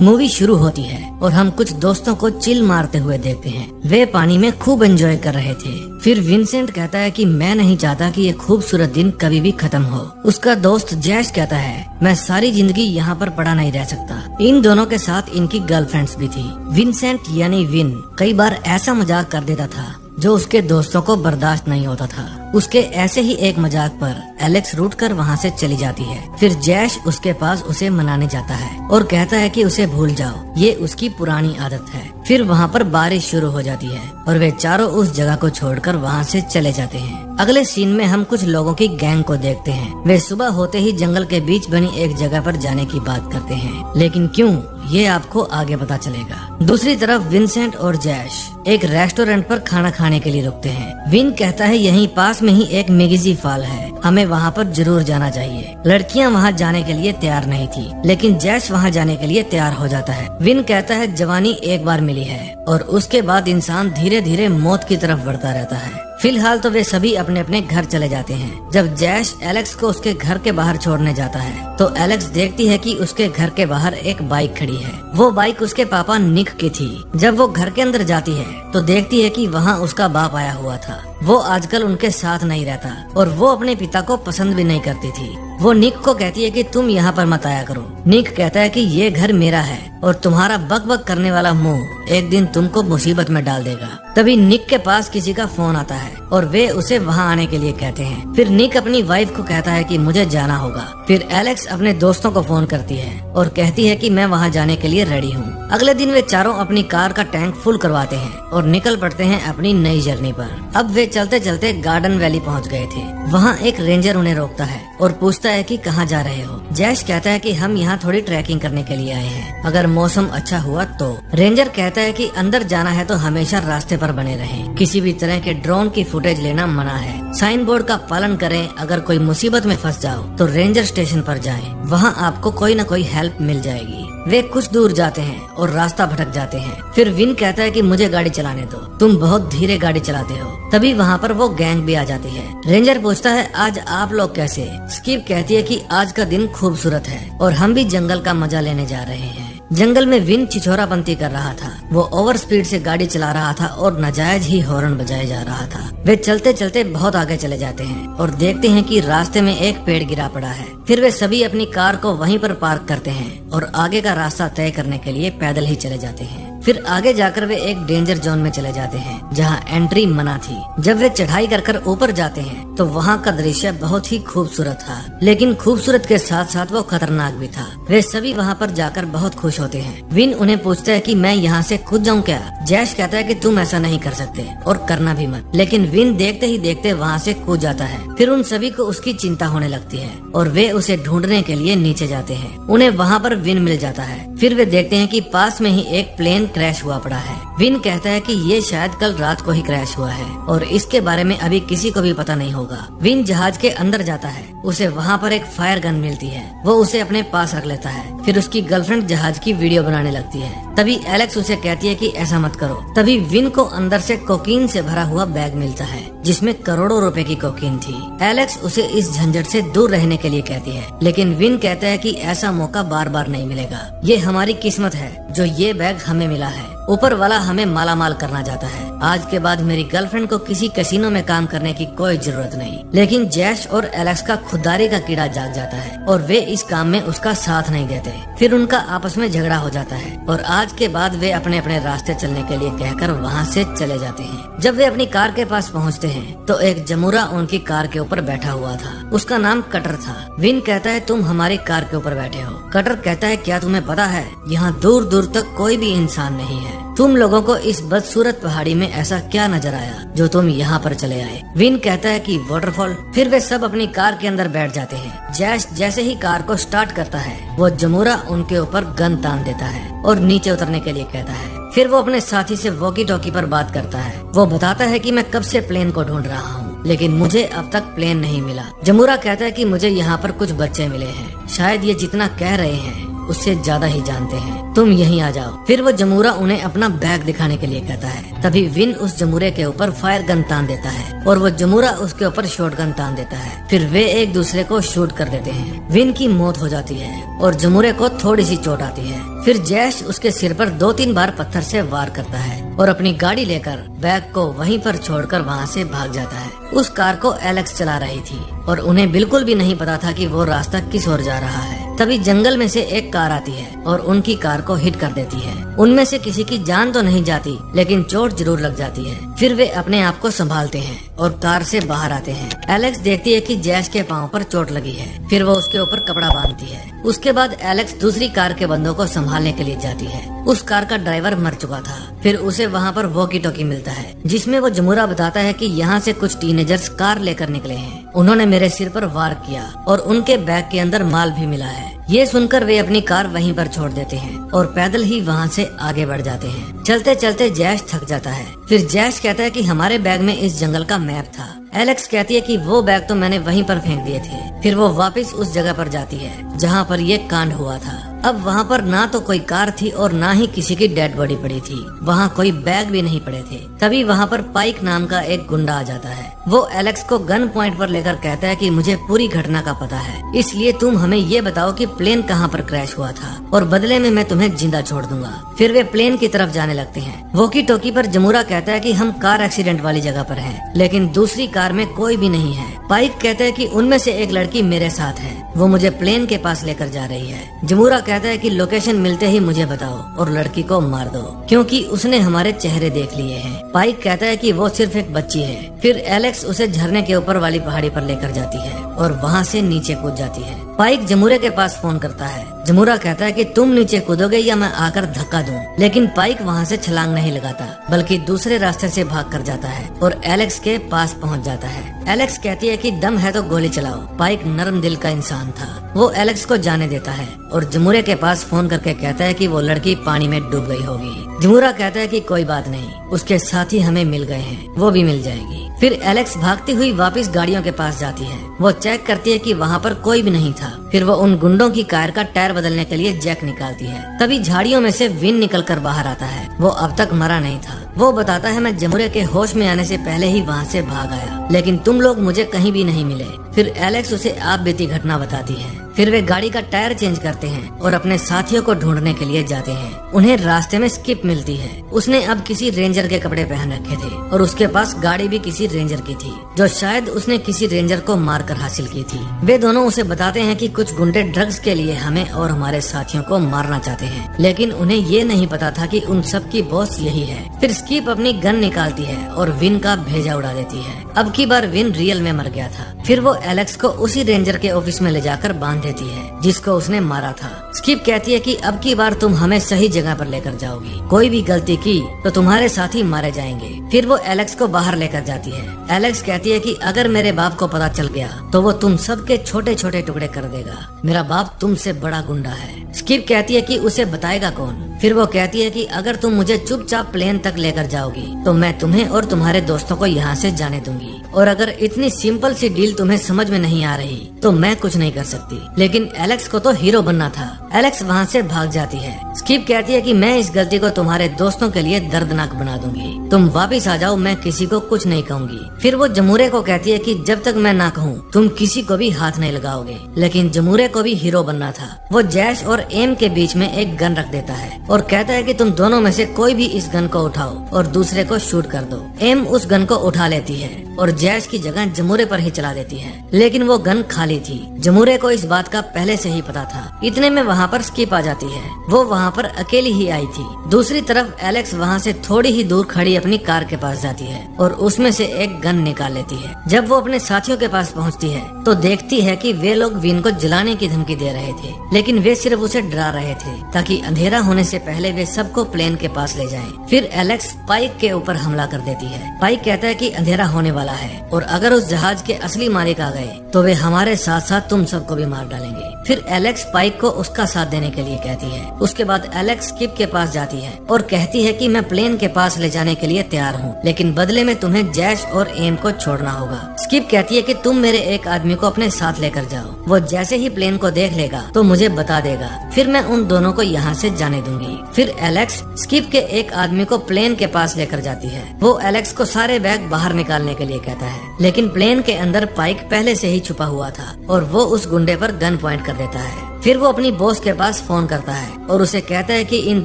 Movie शुरू होती है और हम कुछ दोस्तों को चिल मारते हुए देखते हैं। वे पानी में खूब एंजॉय कर रहे थे। फिर विंसेंट कहता है कि मैं नहीं चाहता कि ये खूबसूरत दिन कभी भी खत्म हो। उसका दोस्त जैश कहता है मैं सारी जिंदगी यहाँ पर पड़ा नहीं रह सकता। इन दोनों के साथ इनकी गर्लफ्रेंड्स भी थी। विंसेंट यानी विन कई बार ऐसा मजाक कर देता था जो उसके दोस्तों को बर्दाश्त नहीं होता था। उसके ऐसे ही एक मजाक पर एलेक्स रूठ कर वहाँ से चली जाती है। फिर जैश उसके पास उसे मनाने जाता है और कहता है कि उसे भूल जाओ, ये उसकी पुरानी आदत है। फिर वहाँ पर बारिश शुरू हो जाती है और वे चारों उस जगह को छोड़कर वहाँ से चले जाते हैं। अगले सीन में हम कुछ लोगों की गैंग को देखते हैं। वे सुबह होते ही जंगल के बीच बनी एक जगह पर जाने की बात करते हैं, लेकिन क्यों ये आपको आगे पता चलेगा। दूसरी तरफ विंसेंट और जैश एक रेस्टोरेंट पर खाना खाने के लिए रुकते हैं। विन कहता है यहीं पास में ही एक मिगिजी फॉल है, हमें वहाँ पर जरूर जाना चाहिए। लड़कियाँ वहाँ जाने के लिए तैयार नहीं थी, लेकिन जैश वहाँ जाने के लिए तैयार हो जाता है। विन कहता है जवानी एक बार मिली है और उसके बाद इंसान धीरे धीरे मौत की तरफ बढ़ता रहता है। फिलहाल तो वे सभी अपने अपने घर चले जाते हैं। जब जैश एलेक्स को उसके घर के बाहर छोड़ने जाता है तो एलेक्स देखती है कि उसके घर के बाहर एक बाइक खड़ी है। वो बाइक उसके पापा निक की थी। जब वो घर के अंदर जाती है तो देखती है कि वहाँ उसका बाप आया हुआ था। वो आजकल उनके साथ नहीं रहता और वो अपने पिता को पसंद भी नहीं करती थी। वो निक को कहती है कि तुम यहाँ पर मत आया करो। निक कहता है कि ये घर मेरा है और तुम्हारा बक बक करने वाला मुंह एक दिन तुमको मुसीबत में डाल देगा। तभी निक के पास किसी का फोन आता है और वे उसे वहाँ आने के लिए कहते हैं। फिर निक अपनी वाइफ को कहता है कि मुझे जाना होगा। फिर एलेक्स अपने दोस्तों को फोन करती है और कहती है कि मैं वहाँ जाने के लिए रेडी हूँ। अगले दिन वे चारों अपनी कार का टैंक फुल करवाते हैं और निकल पड़ते हैं अपनी नई जर्नी पर। अब वे चलते चलते गार्डन वैली पहुँच गए थे। वहाँ एक रेंजर उन्हें रोकता है और पूछता है कि कहाँ जा रहे हो। जैश कहता है कि हम यहाँ थोड़ी ट्रैकिंग करने के लिए आए हैं, अगर मौसम अच्छा हुआ तो। रेंजर कहता है कि अंदर जाना है तो हमेशा रास्ते पर बने रहें। किसी भी तरह के ड्रोन की फुटेज लेना मना है। साइन बोर्ड का पालन करें। अगर कोई मुसीबत में फंस जाओ तो रेंजर स्टेशन पर जाएं, वहाँ आपको कोई न कोई हेल्प मिल जाएगी। वे कुछ दूर जाते हैं और रास्ता भटक जाते हैं। फिर विन कहता है कि मुझे गाड़ी चलाने दो, तुम बहुत धीरे गाड़ी चलाते हो। तभी वहाँ पर वो गैंग भी आ जाती है। रेंजर पूछता है आज आप लोग कैसे। स्किप कहती है कि आज का दिन खूबसूरत है और हम भी जंगल का मजा लेने जा रहे हैं। जंगल में विन छिछोरापंती कर रहा था। वो ओवर स्पीड से गाड़ी चला रहा था और नाजायज ही हॉर्न बजाए जा रहा था। वे चलते चलते बहुत आगे चले जाते हैं और देखते हैं कि रास्ते में एक पेड़ गिरा पड़ा है। फिर वे सभी अपनी कार को वहीं पर पार्क करते हैं और आगे का रास्ता तय करने के लिए पैदल ही चले जाते हैं। फिर आगे जाकर वे एक डेंजर जोन में चले जाते हैं जहाँ एंट्री मना थी। जब वे चढ़ाई कर ऊपर जाते हैं तो वहाँ का दृश्य बहुत ही खूबसूरत था, लेकिन खूबसूरत के साथ साथ वो खतरनाक भी था। वे सभी वहाँ पर जाकर बहुत खुश होते हैं। विन उन्हें पूछता है कि मैं यहाँ से कूद जाऊँ क्या। जैश कहता है कि तुम ऐसा नहीं कर सकते और करना भी मत, लेकिन विन देखते ही देखते वहाँ से कूद जाता है। फिर उन सभी को उसकी चिंता होने लगती है और वे उसे ढूंढने के लिए नीचे जाते हैं। उन्हें वहाँ पर विन मिल जाता है। फिर वे देखते हैं कि पास में ही एक प्लेन क्रैश हुआ पड़ा है। विन कहता है कि ये शायद कल रात को ही क्रैश हुआ है और इसके बारे में अभी किसी को भी पता नहीं होगा। विन जहाज के अंदर जाता है। उसे वहाँ पर एक फायर गन मिलती है। वो उसे अपने पास रख लेता है। फिर उसकी गर्लफ्रेंड जहाज की वीडियो बनाने लगती है। तभी एलेक्स उसे कहती है कि ऐसा मत करो। तभी विन को अंदर से कोकीन से भरा हुआ बैग मिलता है जिसमें करोड़ों रुपए की कोकीन थी। एलेक्स उसे इस झंझट से दूर रहने के लिए कहती है, लेकिन विन कहता है कि ऐसा मौका बार बार नहीं मिलेगा। ये हमारी किस्मत है जो ये बैग हमें मिला है। ऊपर वाला हमें माला माल करना चाहता है। आज के बाद मेरी गर्लफ्रेंड को किसी कैसीनो में काम करने की कोई जरूरत नहीं। लेकिन जैश और एलेक्स का खुददारी का कीड़ा जाग जाता है और वे इस काम में उसका साथ नहीं देते। फिर उनका आपस में झगड़ा हो जाता है और आज के बाद वे अपने अपने रास्ते चलने के लिए कहकर वहाँ से चले जाते हैं। जब वे अपनी कार के पास पहुँचते हैं तो एक जमूरा उनकी कार के ऊपर बैठा हुआ था। उसका नाम कटर था। विन कहता है तुम हमारी कार के ऊपर बैठे हो। कटर कहता है क्या तुम्हें पता है यहाँ दूर दूर तक कोई भी इंसान नहीं है। तुम लोगों को इस बदसूरत पहाड़ी में ऐसा क्या नजर आया जो तुम यहाँ पर चले आए। विन कहता है कि वाटरफॉल। फिर वे सब अपनी कार के अंदर बैठ जाते हैं। जैश जैसे ही कार को स्टार्ट करता है वो जमूरा उनके ऊपर गन तान देता है और नीचे उतरने के लिए कहता है। फिर वो अपने साथी से वॉकी टॉकी पर बात करता है। वो बताता है कि मैं कब से प्लेन को ढूंढ रहा हूँ, लेकिन मुझे अब तक प्लेन नहीं मिला। जमूरा कहता है कि मुझे यहाँ पर कुछ बच्चे मिले हैं, शायद ये जितना कह रहे हैं उससे ज्यादा ही जानते हैं, तुम यहीं आ जाओ। फिर वो जमूरा उन्हें अपना बैग दिखाने के लिए कहता है। तभी विन उस जमूरे के ऊपर फायर गन तान देता है और वो जमूरा उसके ऊपर शॉट गन तान देता है। फिर वे एक दूसरे को शूट कर देते हैं। विन की मौत हो जाती है और जमूरे को थोड़ी सी चोट आती है। फिर जैश उसके सिर पर 2-3 बार पत्थर से वार करता है और अपनी गाड़ी लेकर बैग को वहीं पर छोड़कर वहाँ से भाग जाता है। उस कार को एलेक्स चला रही थी और उन्हें बिल्कुल भी नहीं पता था कि वो रास्ता किस ओर जा रहा है। तभी जंगल में से एक कार आती है और उनकी कार को हिट कर देती है। उनमें से किसी की जान तो नहीं जाती, लेकिन चोट जरूर लग जाती है। फिर वे अपने आप को संभालते हैं और कार से बाहर आते हैं। एलेक्स देखती है कि जैश के पाँव पर चोट लगी है। फिर वो उसके ऊपर कपड़ा बांधती है। उसके बाद एलेक्स दूसरी कार के बंदों को संभालने के लिए जाती है। उस कार का ड्राइवर मर चुका था। फिर उसे वहाँ पर वॉकी टॉकी मिलता है, जिसमें वो जमूरा बताता है कि यहाँ से कुछ टीनेजर्स कार लेकर निकले हैं। उन्होंने मेरे सिर पर वार किया और उनके बैग के अंदर माल भी मिला है। ये सुनकर वे अपनी कार वहीं पर छोड़ देते हैं और पैदल ही वहाँ से आगे बढ़ जाते हैं। चलते चलते जैश थक जाता है। फिर जैश कहता है कि हमारे बैग में इस जंगल का मैप था। एलेक्स कहती है कि वो बैग तो मैंने वहीं पर फेंक दिए थे। फिर वो वापस उस जगह पर जाती है जहाँ पर ये कांड हुआ था। अब वहाँ पर ना तो कोई कार थी और ना ही किसी की डेड बॉडी पड़ी थी। वहाँ कोई बैग भी नहीं पड़े थे। तभी वहाँ पर पाइक नाम का एक गुंडा आ जाता है। वो एलेक्स को गन पॉइंट पर लेकर कहता है कि मुझे पूरी घटना का पता है, इसलिए तुम हमें ये बताओ कि प्लेन कहाँ पर क्रैश हुआ था और बदले में मैं तुम्हें जिंदा छोड़ दूंगा। फिर वे प्लेन की तरफ जाने लगते हैं। वॉकी टॉकी पर जमूरा कहता है कि हम कार एक्सीडेंट वाली जगह पर हैं, लेकिन दूसरी कार में कोई भी नहीं है। पाइक कहता है कि उनमें से एक लड़की मेरे साथ है, वो मुझे प्लेन के पास लेकर जा रही है। जमूरा कहता है कि लोकेशन मिलते ही मुझे बताओ और लड़की को मार दो, क्योंकि उसने हमारे चेहरे देख लिए हैं। पाइक कहता है कि वो सिर्फ एक बच्ची है। फिर एलेक्स उसे झरने के ऊपर वाली पहाड़ी पर लेकर जाती है और वहाँ से नीचे कूद जाती है। पाइक जमूरे के पास फोन करता है। जमूरा कहता है कि तुम नीचे कूदोगे या मैं आकर धक्का दूं, लेकिन पाइक वहाँ से छलांग नहीं लगाता, बल्कि दूसरे रास्ते से भाग कर जाता है और एलेक्स के पास पहुँच जाता है। एलेक्स कहती है कि दम है तो गोली चलाओ। पाइक नरम दिल का इंसान था। वो एलेक्स को जाने देता है और जमूरे के पास फोन करके कहता है कि वो लड़की पानी में डूब गई होगी। जमूरा कहता है कि कोई बात नहीं, उसके साथी हमें मिल गए हैं, वो भी मिल जाएगी। फिर एलेक्स भागती हुई वापस गाड़ियों के पास जाती है। वो चेक करती है कि वहाँ पर कोई भी नहीं था। फिर वो उन गुंडों की कार का टायर बदलने के लिए जैक निकालती है। तभी झाड़ियों में से विन निकलकर बाहर आता है। वो अब तक मरा नहीं था। वो बताता है मैं जमूरे के होश में आने से पहले ही वहाँ से भाग आया, लेकिन तुम लोग मुझे कहीं भी नहीं मिले। फिर एलेक्स उसे आप बीती घटना बताती है। फिर वे गाड़ी का टायर चेंज करते हैं और अपने साथियों को ढूंढने के लिए जाते हैं। उन्हें रास्ते में स्किप मिलती है। उसने अब किसी रेंजर के कपड़े पहन रखे थे और उसके पास गाड़ी भी किसी रेंजर की थी, जो शायद उसने किसी रेंजर को मारकर हासिल की थी। वे दोनों उसे बताते हैं कि कुछ गुंडे ड्रग्स के लिए हमें और हमारे साथियों को मारना चाहते हैं, लेकिन उन्हें ये नहीं पता था कि उन सब की बॉस यही है। फिर स्किप अपनी गन निकालती है और विन का भेजा उड़ा देती है। अब की बार विन रियल में मर गया था। फिर वो एलेक्स को उसी रेंजर के ऑफिस में ले जाकर बांध देती है जिसको उसने मारा था। स्किप कहती है कि अब की बार तुम हमें सही जगह पर लेकर जाओगी, कोई भी गलती की तो तुम्हारे साथी मारे जाएंगे। फिर वो एलेक्स को बाहर लेकर जाती है। एलेक्स कहती है कि अगर मेरे बाप को पता चल गया तो वो तुम सबके छोटे छोटे टुकड़े कर देगा। मेरा बाप तुमसे बड़ा गुंडा है। स्किप कहती है कि उसे बताएगा कौन। फिर वो कहती है कि अगर तुम मुझे चुपचाप प्लेन तक लेकर जाओगी तो मैं तुम्हें और तुम्हारे दोस्तों को यहाँ से जाने दूंगी, और अगर इतनी सिंपल सी डील तुम्हें समझ में नहीं आ रही तो मैं कुछ नहीं कर सकती। लेकिन एलेक्स को तो हीरो बनना था। एलेक्स वहाँ से भाग जाती है। स्किप कहती है कि मैं इस गलती को तुम्हारे दोस्तों के लिए दर्दनाक बना दूंगी, तुम वापिस आ जाओ, मैं किसी को कुछ नहीं कहूँगी। फिर वो जमूरे को कहती है कि जब तक मैं ना कहूँ तुम किसी को भी हाथ नहीं लगाओगे। लेकिन जमूरे को भी हीरो बनना था। वो जैश और एम के बीच में एक गन रख देता है और कहता है कि तुम दोनों में से कोई भी इस गन को उठाओ और दूसरे को शूट कर दो। एम उस गन को उठा लेती है और जैश की जगह जमूरे पर ही चला देती है, लेकिन वो गन खाली थी। जमूरे को इस बात का पहले से ही पता था। इतने में वहाँ पर स्किप आ जाती है। वो वहाँ पर अकेली ही आई थी। दूसरी तरफ एलेक्स वहाँ से थोड़ी ही दूर खड़ी अपनी कार के पास जाती है और उसमें से एक गन निकाल लेती है। जब वो अपने साथियों के पास पहुँचती है तो देखती है कि वे लोग विन को जलाने की धमकी दे रहे थे, लेकिन वे सिर्फ उसे डरा रहे थे ताकि अंधेरा होने से पहले वे सबको प्लेन के पास ले जाएं। फिर एलेक्स पाइक के ऊपर हमला कर देती है। पाइक कहता है कि अंधेरा होने वाला है और अगर उस जहाज के असली मालिक आ गए तो वे हमारे साथ साथ तुम सबको भी मार डालेंगे। फिर एलेक्स पाइक को उसका साथ देने के लिए कहती है। उसके बाद एलेक्स स्किप के पास जाती है और कहती है कि मैं प्लेन के पास ले जाने के लिए तैयार हूँ, लेकिन बदले में तुम्हें जैश और एम को छोड़ना होगा। स्किप कहती है कि तुम मेरे एक आदमी को अपने साथ लेकर जाओ, वो जैसे ही प्लेन को देख लेगा तो मुझे बता देगा, फिर मैं उन दोनों को यहाँ से जाने दूंगी। फिर एलेक्स स्किप के एक आदमी को प्लेन के पास लेकर जाती है। वो एलेक्स को सारे बैग बाहर निकालने के लिए कहता है, लेकिन प्लेन के अंदर पाइक पहले से ही छुपा हुआ था और वो उस गुंडे पर गन पॉइंट कर देता है। फिर वो अपनी बॉस के पास फोन करता है और उसे कहता है कि इन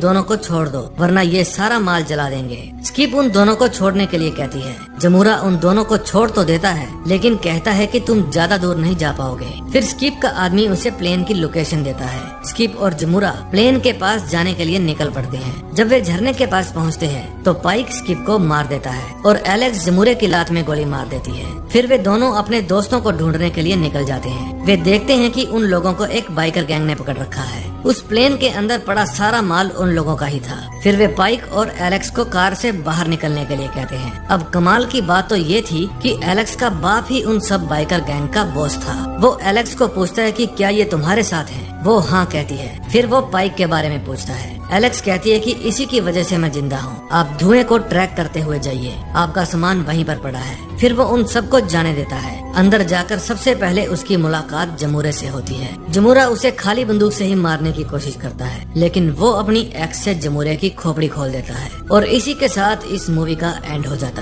दोनों को छोड़ दो वरना ये सारा माल जला देंगे। स्किप उन दोनों को छोड़ने के लिए कहती है। जमूरा उन दोनों को छोड़ तो देता है, लेकिन कहता है कि तुम ज्यादा दूर नहीं जा पाओगे। फिर स्किप का आदमी उसे प्लेन की लोकेशन देता है। स्किप और जमूरा प्लेन के पास जाने के लिए निकल पड़ते हैं। जब वे झरने के पास पहुंचते हैं तो पाइक स्किप को मार देता है और एलेक्स जमूरे की लात में गोली मार देती है। फिर वे दोनों अपने दोस्तों को ढूंढने के लिए निकल जाते हैं। वे देखते हैं कि उन लोगों को एक बाइकर गैंग ने पकड़ रखा है। उस प्लेन के अंदर पड़ा सारा माल उन लोगों का ही था। फिर वे पाइक और एलेक्स को कार से बाहर निकलने के लिए कहते हैं। अब कमाल की बात तो ये थी कि एलेक्स का बाप ही उन सब बाइकर गैंग का बॉस था। वो एलेक्स को पूछता है कि क्या ये तुम्हारे साथ है? वो हाँ कहती है। फिर वो पाइक के बारे में पूछता है। एलेक्स कहती है कि इसी की वजह से मैं जिंदा हूँ, आप धुएं को ट्रैक करते हुए जाइए, आपका सामान वहीं पर पड़ा है। फिर वो उन सबको जाने देता है। अंदर जाकर सबसे पहले उसकी मुलाकात जमूरे से होती है। जमूरा उसे खाली बंदूक से ही मारने की कोशिश करता है, लेकिन वो अपनी एक्स से जमूरे की खोपड़ी खोल देता है और इसी के साथ इस मूवी का एंड हो जाता है।